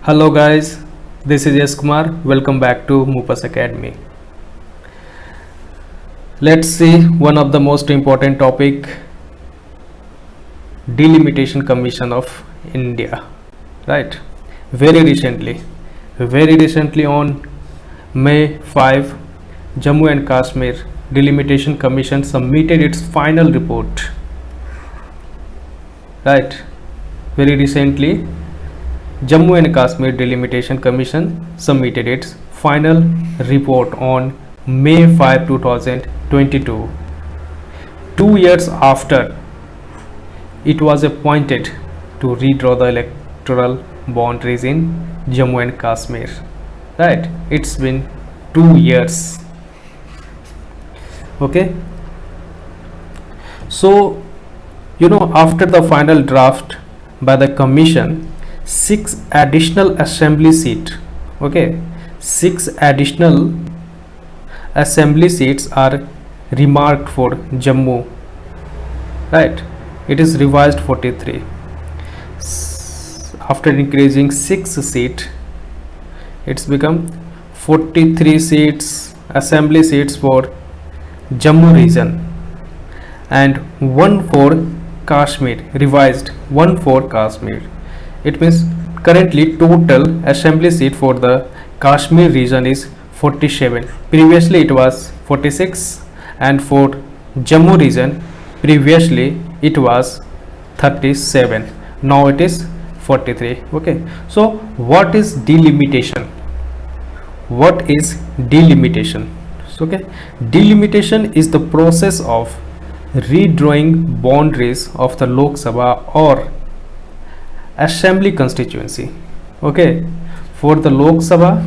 Hello guys, this is S Kumar. Welcome back to Mupas Academy. Let's see one of the most important topic, Delimitation Commission of India. Right? Very recently on May 5, Jammu and Kashmir Delimitation Commission submitted its final report. Right? Very recently Jammu and Kashmir Delimitation Commission submitted its final report on May 5, 2022. 2 years after it was appointed to redraw the electoral boundaries in Jammu and Kashmir. Right? It's been 2 years. Okay. So, after the final draft by the commission, 6 additional assembly seats, 6 additional assembly seats are remarked for Jammu. Right? It is revised 43. After increasing 6 seats, it's become 43 seats, assembly seats for Jammu region, and 1 for Kashmir, revised 1 for Kashmir. It means currently total assembly seat for the Kashmir region is 47. Previously it was 46, and for Jammu region previously it was 37. Now it is 43. Okay. So what is delimitation? What is delimitation? Delimitation is the process of redrawing boundaries of the Lok Sabha or assembly constituency. For the Lok Sabha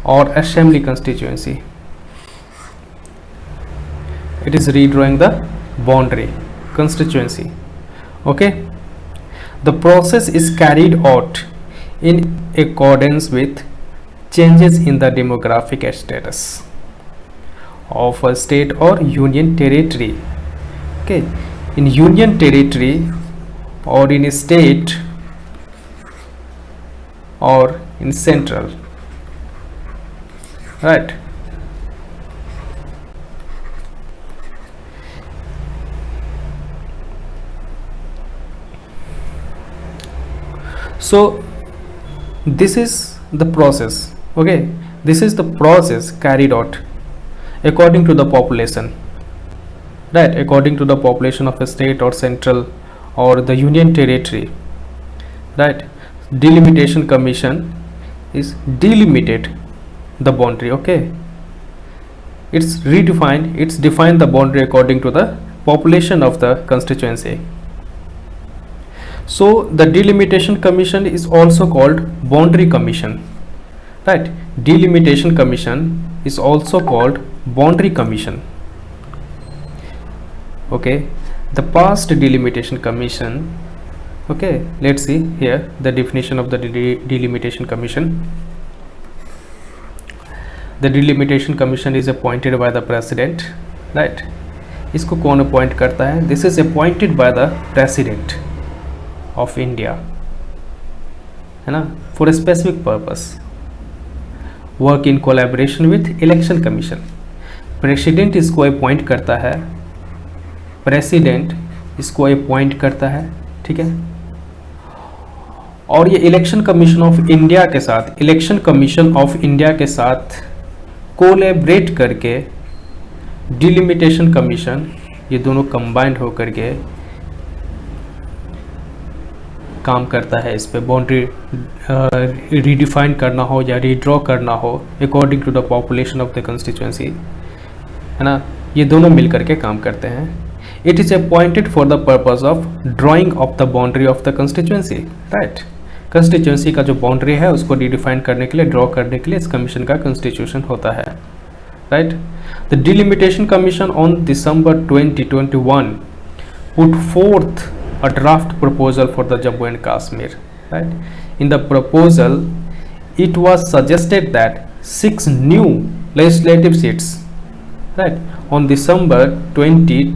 or assembly constituency, it is redrawing the boundary constituency. The process is carried out in accordance with changes in the demographic status of a state or union territory. In union territory or in a state or in central. Right? So this is the process. This is the process carried out according to the population. Right? According to the population of a state or central or the union territory. Right? Delimitation commission is delimited the boundary. It's redefined, it's defined the boundary according to the population of the constituency. So the delimitation commission is also called boundary commission. Right? Delimitation commission is also called boundary commission. The past delimitation commission, let's see here the definition of the delimitation commission. The delimitation commission is appointed by the president. Right? इसको कौन appoint करता है? This is appointed by the president of India, है ना, for a specific purpose. Work in collaboration with election commission. President इसको appoint करता है, ठीक है, और ये इलेक्शन कमीशन ऑफ इंडिया के साथ कोलैबोरेट करके डिलिमिटेशन कमीशन, ये दोनों कंबाइंड होकर के काम करता है इस पे बाउंड्री रीडिफाइन करना हो या रीड्रॉ करना हो according to the population of the constituency, है ना, ये दोनों मिल करके काम करते हैं. It is appointed for the purpose of drawing of the boundary of the constituency. Right? Constituency का जो बाउंड्री है उसको रीडिफाइन करने के लिए, ड्रॉ करने के लिए इस कमीशन का कंस्टिट्यूशन होता है. Right? The delimitation commission on December 2021 put fourth a draft proposal for the Jammu and Kashmir. Right? In the proposal, it was suggested that 6 new legislative seats, right, on December 20,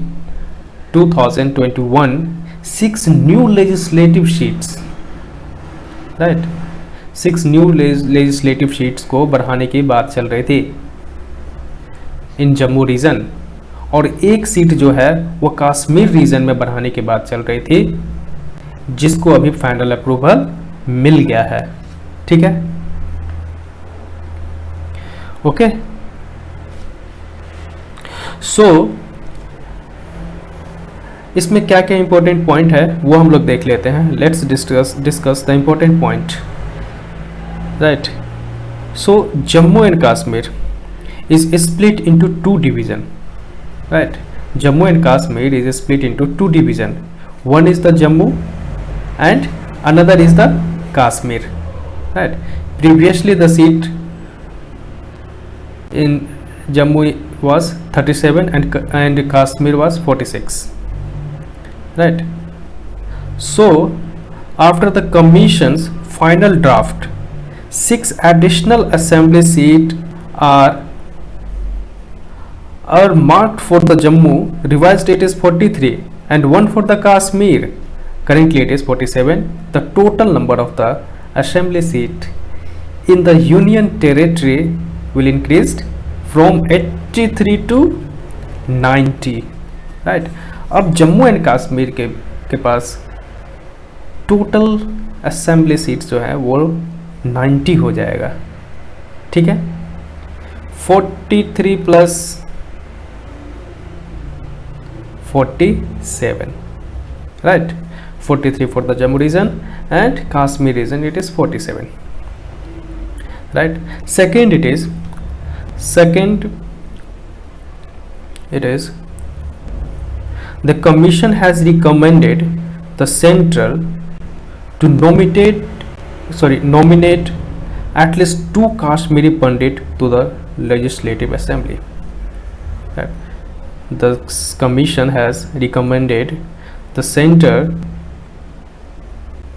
2021, 6 new legislative seats right. 6 new legislative seats को बढ़ाने की बात चल रही थी इन Jammu reason, और एक seat जो है वो कश्मीर रीजन में बढ़ाने की बात चल रही थी, जिसको अभी फाइनल अप्रूवल मिल गया है। ठीक है, ओके। सो इसमें क्या क्या इंपॉर्टेंट पॉइंट है वो हम लोग देख लेते हैं। Let's discuss the important point, right. So Jammu and Kashmir is split into 2 division, right? Jammu and Kashmir is split into 2 division. One is the Jammu and another is the Kashmir, right? Previously the seat in Jammu was 37 and Kashmir was 46, right? So after the commission's final draft, 6 additional assembly seats are marked for the Jammu. Revised it is 43 and 1 for the Kashmir. Currently it is 47. The total number of the assembly seat in the union territory will increase from 83 to 90, right? अब Jammu and Kashmir के पास total assembly seats जो है वो 90 हो जाएगा। ठीक है, 43 plus 47, right? 43 for the Jammu region and Kashmir region it is 47, right? Second it is the commission has recommended the central to nominate at least 2 Kashmiri Pandit to the legislative assembly, right? The commission has recommended the center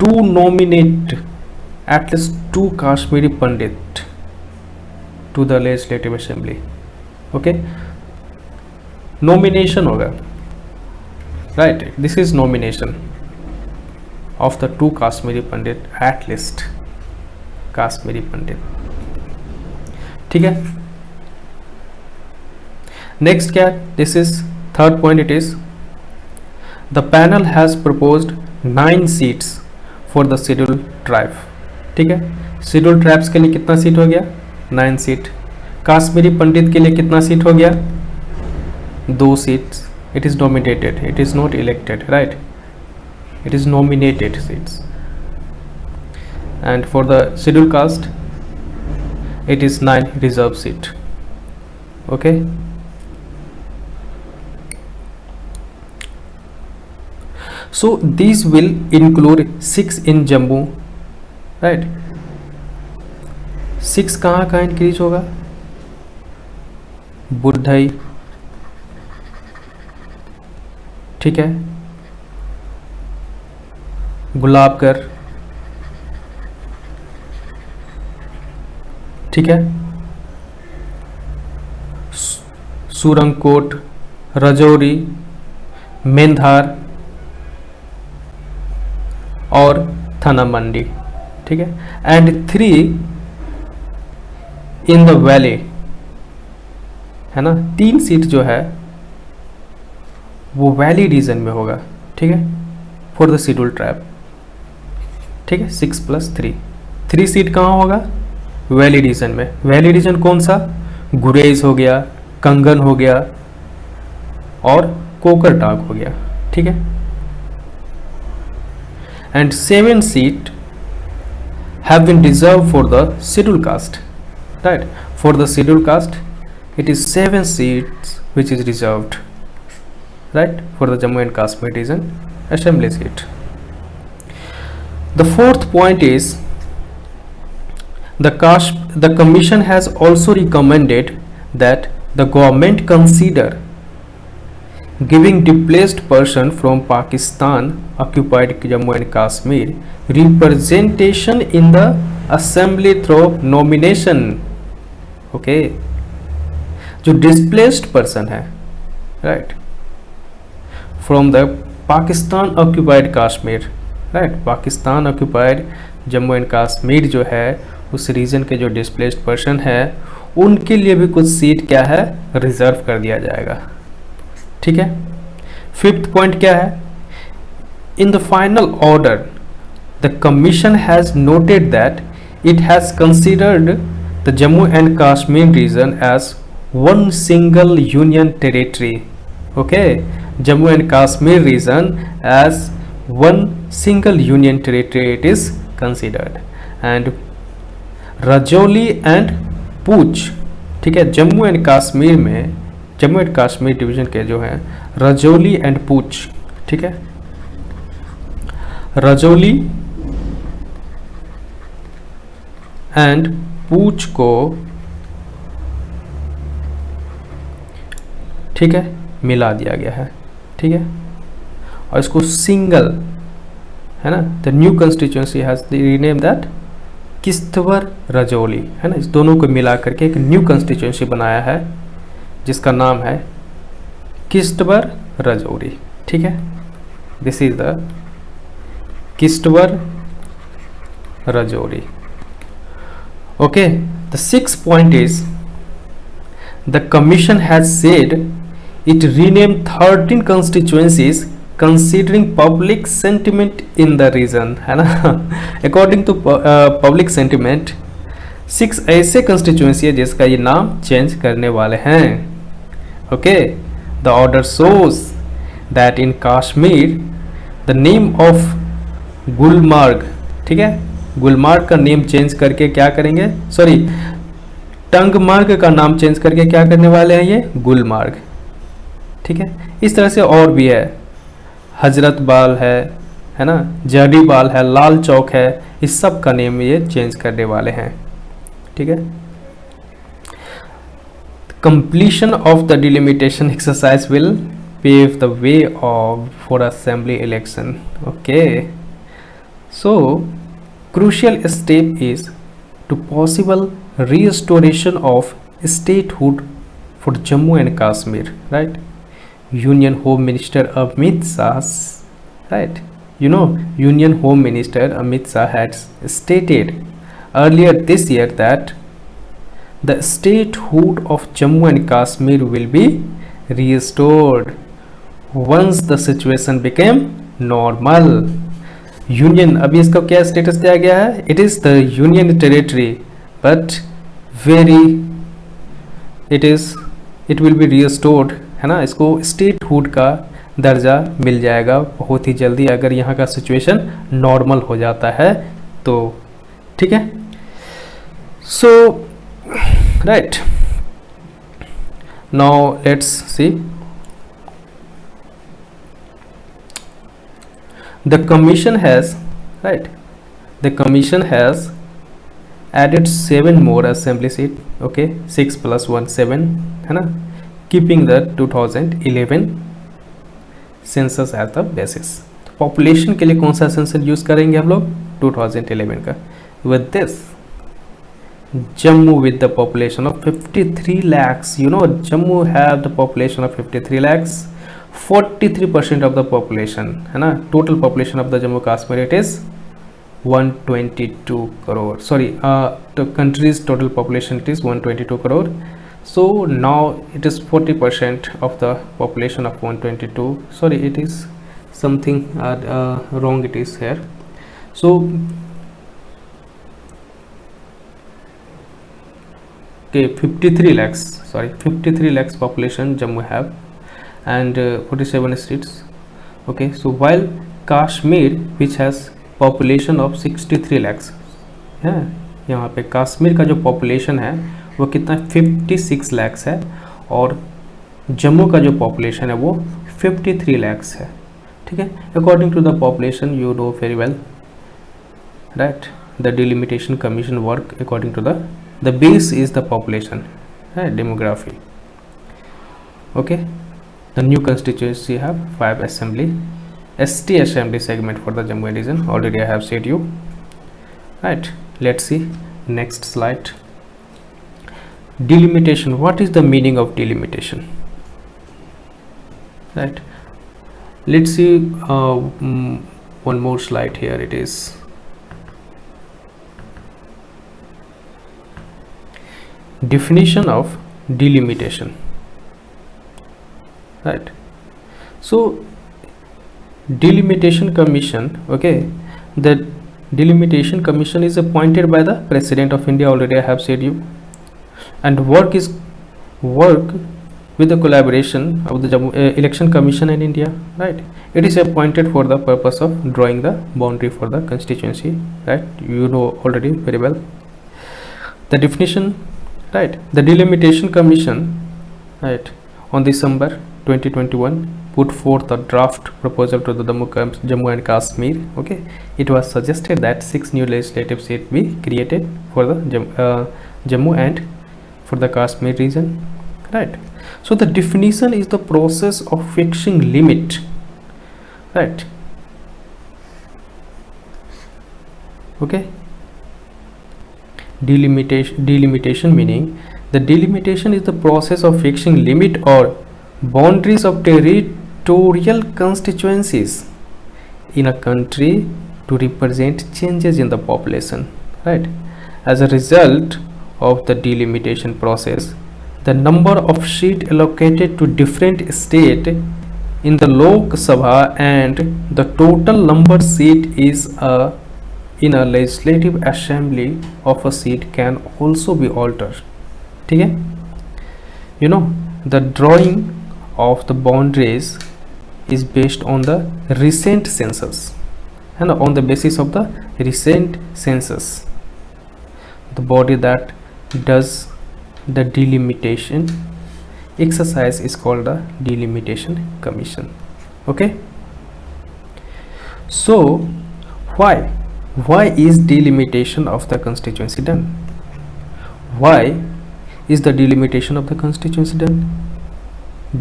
to nominate at least 2 Kashmiri Pandit to the legislative assembly. Okay, nomination होगा, right? This is nomination of the 2 Kashmiri Pandit, at least Kashmiri Pandit. ठीक है, next क्या, this is third point, it is the panel has proposed 9 seats for the schedule tribe. ठीक है, schedule tribes के लिए कितना seat हो गया, 9 सीट। काश्मीरी पंडित के लिए कितना सीट हो गया, 2 seats. It is nominated, it is not elected, right? It is nominated seats. And for the schedule caste it is 9 reserve seat. Okay, so these will include 6 in Jammu, right? 6 कहाँ increase होगा, बुढ़ई, ठीक है, गुलाबगर, ठीक है, सूरंगकोट, राजौरी, मेंधार और थाना मंडी। ठीक है, एंड 3 इन द वैली, है ना। 3 सीट जो है वो वैली रीजन में होगा। ठीक है, फॉर द शेड्यूल ट्राइब। ठीक है, 6 + 3 सीट कहाँ होगा, वैली रीजन में। वैली रीजन कौन सा, गुरेज हो गया, कंगन हो गया और कोकरटाग हो गया। ठीक है, and 7 seat have been reserve for the schedule caste, right? For the schedule caste it is 7 seats which is reserved, right, for the Jammu and Kashmir region assembly seat. The fourth point is the commission has also recommended that the government consider giving displaced person from Pakistan occupied Jammu and Kashmir representation in the assembly through nomination. Okay, जो displaced person है, right, from the Pakistan occupied Kashmir, right, Pakistan occupied Jammu and Kashmir जो है उस reason के जो displaced person है उनके लिए भी कुछ सीट क्या है, रिजर्व कर दिया जाएगा। ठीक है। फिफ्थ पॉइंट क्या है, in the final order the commission has noted that it has considered the Jammu and Kashmir region as one single union territory. Okay, Jammu and Kashmir region as one single union territory it is considered, and Rajouri and Pooch, ठीक है, Jammu and Kashmir में, Jammu and Kashmir division के जो है Rajouri and पूंछ, ठीक है, Rajouri and पूंछ को, ठीक है, मिला दिया गया है। ठीक है, और इसको सिंगल, है ना, the new constituency has rename that Kishtwar Rajouri, है ना, इस दोनों को मिला करके एक न्यू कंस्टिट्यूएंसी बनाया है जिसका नाम है किश्तवाड़ राजौरी। ठीक है, this is the Kishtwar Rajouri. Okay, the sixth point is the commission has said it renamed 13 constituencies considering public sentiment in the region, है ना। According to public sentiment 6 ऐसे constituency है जिसका ये नाम चेंज करने वाले हैं। Okay, the order shows that in Kashmir the name of Gulmarg, ठीक है, गुलमार्ग का नेम चेंज करके क्या करेंगे, सॉरी, टंगमार्ग का नाम चेंज करके क्या करने वाले हैं, ये गुलमार्ग। ठीक है, इस तरह से और भी है, हजरत बाल है ना, जड़ी बाल है, लाल चौक है, इस सब का नेम ये चेंज करने वाले हैं। ठीक है, completion of the delimitation exercise will pave the way of for assembly election. Okay, so crucial step is to possible restoration of statehood for Jammu and Kashmir, right? Union Home Minister Amit Shah, right? You know, Union Home Minister Amit Shah had stated earlier this year that the statehood of Jammu and Kashmir will be restored once the situation became normal. Union, अभी इसका क्या status दिया गया है, it is the union territory but it will be restored, है ना, इसको statehood का दर्जा मिल जाएगा बहुत ही जल्दी अगर यहाँ का सिचुएशन नॉर्मल हो जाता है तो। ठीक है, so right, now let's see the commission has, right, the commission has added 7 more assembly seat, okay, 6 plus 1 7, है ना, keeping the 2011 census as the basis। Population के लिए कौन सा सेंसस यूज करेंगे हम लोग, 2011 का। with this Jammu with the population of 53 lakhs, you know, Jammu have the population of 53 lakhs, 43% of the population, है ना, total population of the Jammu Kashmir it is 122 crore, sorry, the country's total population it is 122 crore, so now it is 40% of the population of 122, sorry, it is something wrong it is here, so okay, 53 lakhs, sorry, 53 lakhs population Jammu have and 47 states, okay, so while Kashmir which has population of 63 lakhs है, यहाँ पे कश्मीर का जो population है वो कितना 56 lakhs है और जम्मू का जो पॉपुलेशन है वो 53 lakhs है। ठीक है, according to the population you know very well, right, the delimitation commission work according to the base is the population, है, demography. Okay, the new constituency have 5 assembly ST assembly segment for the Jammu region, already I have said you, right. Let's see next slide. Delimitation, what is the meaning of delimitation, right? Let's see one more slide here, it is definition of delimitation, right? So delimitation commission, okay, the delimitation commission is appointed by the President of India, already I have said you, and work with the collaboration of the Election Commission in India, right? It is appointed for the purpose of drawing the boundary for the constituency, right? You know already very well the definition, right? The Delimitation Commission, right, on December 2021 put forth a draft proposal to the Jammu and Kashmir, okay. It was suggested that 6 new legislative seats be created for the Jammu and for the Kashmir region, right? So the definition is the process of fixing limit, right? Okay. Delimitation meaning the delimitation is the process of fixing limit or boundaries of territorial constituencies in a country to represent changes in the population, right? As a result of the delimitation process, the number of seats allocated to different states in the Lok Sabha and the total number seat is in a legislative assembly of a seat can also be altered. Okay? You know, the drawing of the boundaries is based on the recent census, and on the basis of the recent census, the body that does the delimitation exercise is called the Delimitation Commission. Okay, so why is delimitation of the constituency done? Why is the delimitation of the constituency done?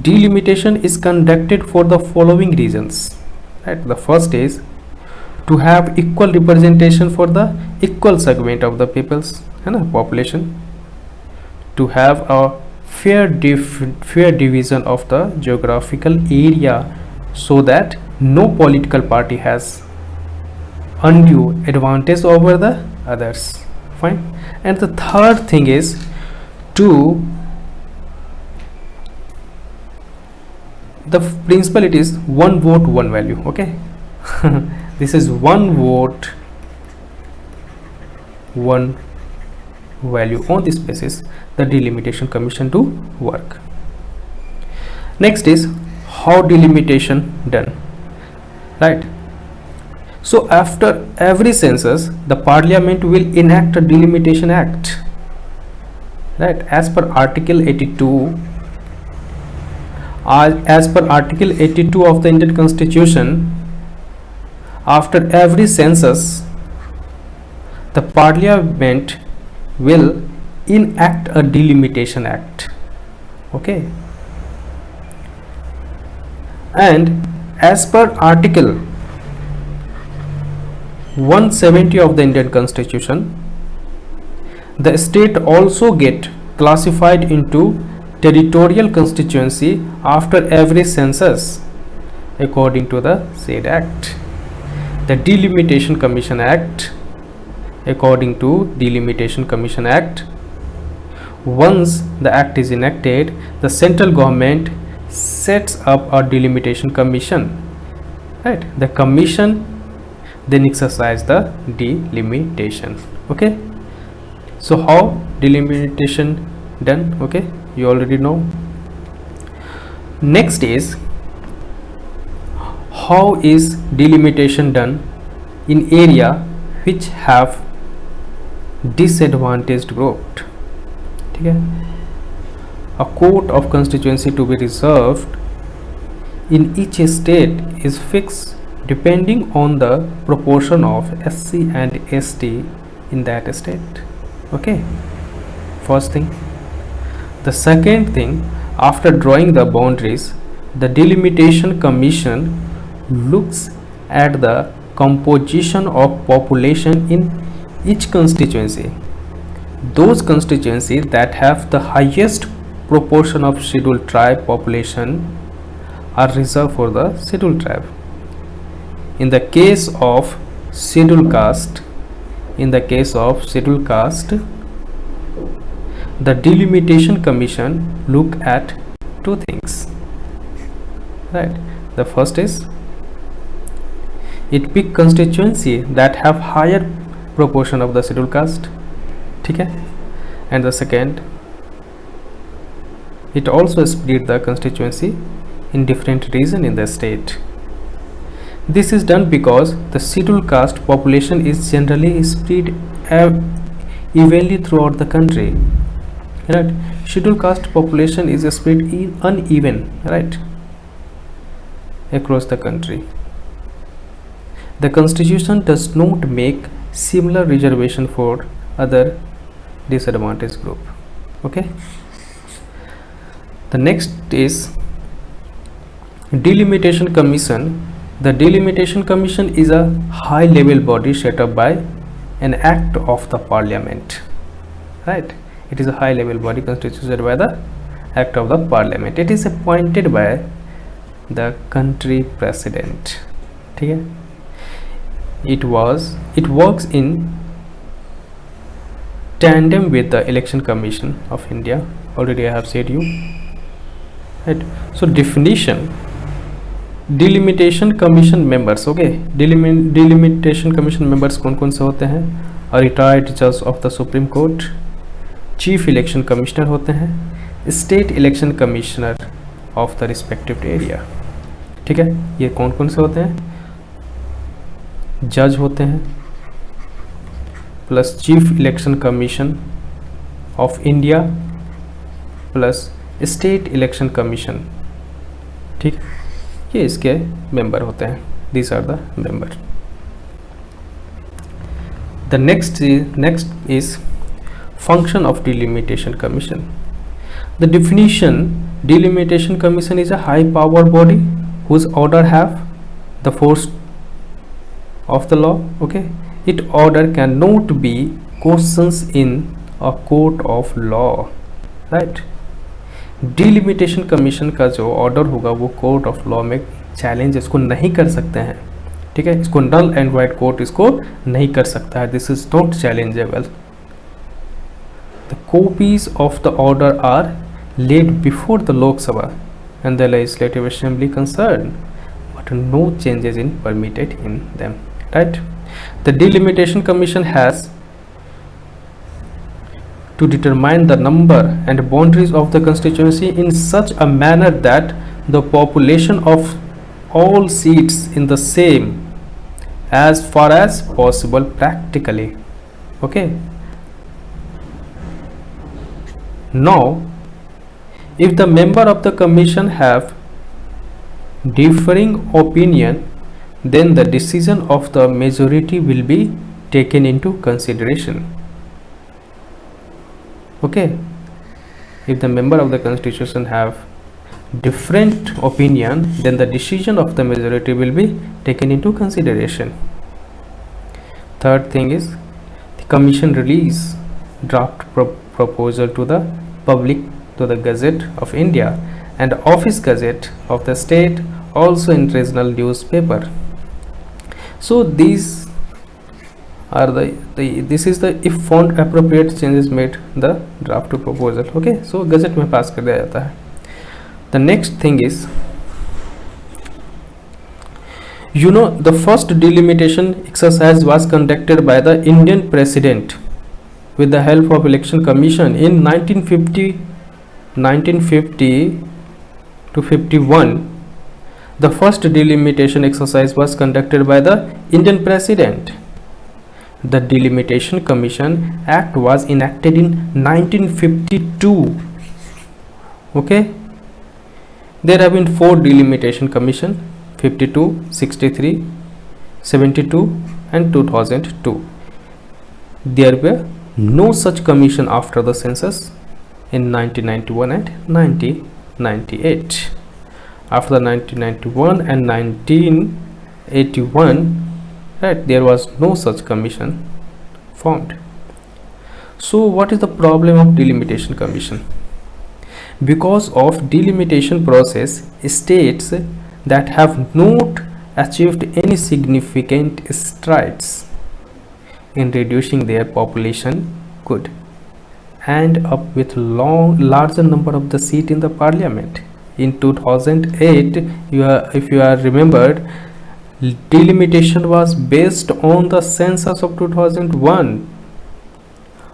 Delimitation is conducted for the following reasons, right? The first is to have equal representation for the equal segment of the people's population, to have a fair division of the geographical area so that no political party has undue advantage over the others. Fine. And the third thing is to the principle, it is one vote one value. Okay. This is one vote one value. On this basis the Delimitation Commission to work. Next is how delimitation done, right? So after every census the Parliament will enact a Delimitation Act, right? As per Article 82 of the Indian Constitution, after every census the Parliament will enact a Delimitation Act. Okay, and as per Article 170 of the Indian Constitution, the state also get classified into territorial constituency after every census according to the said act. The Delimitation Commission Act, according to Delimitation Commission Act, once the act is enacted, the central government sets up a Delimitation Commission, right? The commission then exercise the delimitation. Okay, so how delimitation done? Okay, you already know. Next is how is delimitation done in area which have disadvantaged group. Okay. A quota of constituency to be reserved in each state is fixed depending on the proportion of SC and ST in that state. Okay, first thing. The second thing, after drawing the boundaries, the Delimitation Commission looks at the composition of population in each constituency. Those constituencies that have the highest proportion of scheduled tribe population are reserved for the scheduled tribe. In the case of scheduled caste, the Delimitation Commission look at two things, right? The first is it pick constituency that have higher proportion of the scheduled caste, ठीक है, and the second, it also split the constituency in different region in the state. This is done because the scheduled caste population is generally spread evenly throughout the country, right? Scheduled caste population is spread uneven, right, across the country. The constitution does not make similar reservation for other disadvantaged group. Okay, the next is Delimitation Commission. The Delimitation Commission is a high level body set up by an act of the parliament, right? It is a high level body constituted by the act of the parliament. It is appointed by the country president, ठीक है? It works in tandem with the Election Commission of India. Already I have said you, right? So definition, Delimitation Commission members, okay? Delimitation Commission members कौन कौन से होते हैं? A retired judge of the Supreme Court, Chief Election Commissioner होते हैं, State Election Commissioner of the respective area, ठीक है? ये कौन कौन से होते हैं? जज होते हैं plus chief election commission of India plus state election commission, ठीक, ये इसके मेंबर होते हैं. These are the member. The next is function of delimitation commission. The definition, Delimitation Commission is a high power body whose order have the force of the law, okay? Its order cannot be questioned in a court of law, right? Delimitation Commission का जो order होगा वो court of law में challenge इसको नहीं कर सकते हैं, ठीक है? इसको नल एंड वाइड कोर्ट इसको नहीं कर सकता है. This is not challengeable. The copies of the order are laid before the Lok Sabha and the Legislative Assembly concerned, but no changes in permitted in them, right? The Delimitation Commission has to determine the number and boundaries of the constituency in such a manner that the population of all seats in the same as far as possible practically, okay? Now if the member of the commission have differing opinion, then the decision of the majority will be taken into consideration, okay? If the member of the constitution have different opinion, then the decision of the majority will be taken into consideration. Third thing is the commission release draft proposal to the public, to the Gazette of India and Office Gazette of the state, also in regional newspaper. So these are this is the if found appropriate changes made the draft to proposal, okay? So Gazette में पास कर दिया जाता है. The next thing is, you know, the first delimitation exercise was conducted by the Indian President with the help of Election Commission in 1950 to 51. The first delimitation exercise was conducted by the Indian President. The Delimitation Commission Act was enacted in 1952, okay? There have been 4 Delimitation Commission: 52, 63, 72 and 2002. There were no such commission after the census in 1991 and 1998. After 1991 and 1981, right, there was no such commission formed. So what is the problem of Delimitation Commission? Because of delimitation process, states that have not achieved any significant strides in reducing their population could end up with larger number of the seat in the parliament. In 2008, if you are remembered, delimitation was based on the census of 2001.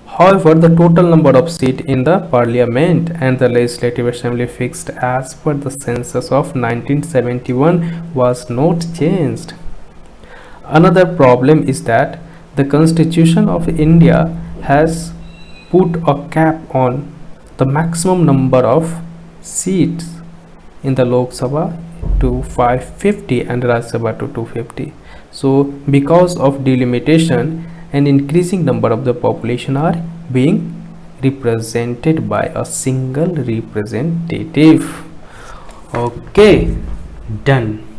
However, the total number of seats in the parliament and the legislative assembly fixed as per the census of 1971 was not changed. Another problem is that the Constitution of India has put a cap on the maximum number of seats in the Lok Sabha to 550 and Rajya Sabha to 250. So because of delimitation, an increasing number of the population are being represented by a single representative. Okay, done.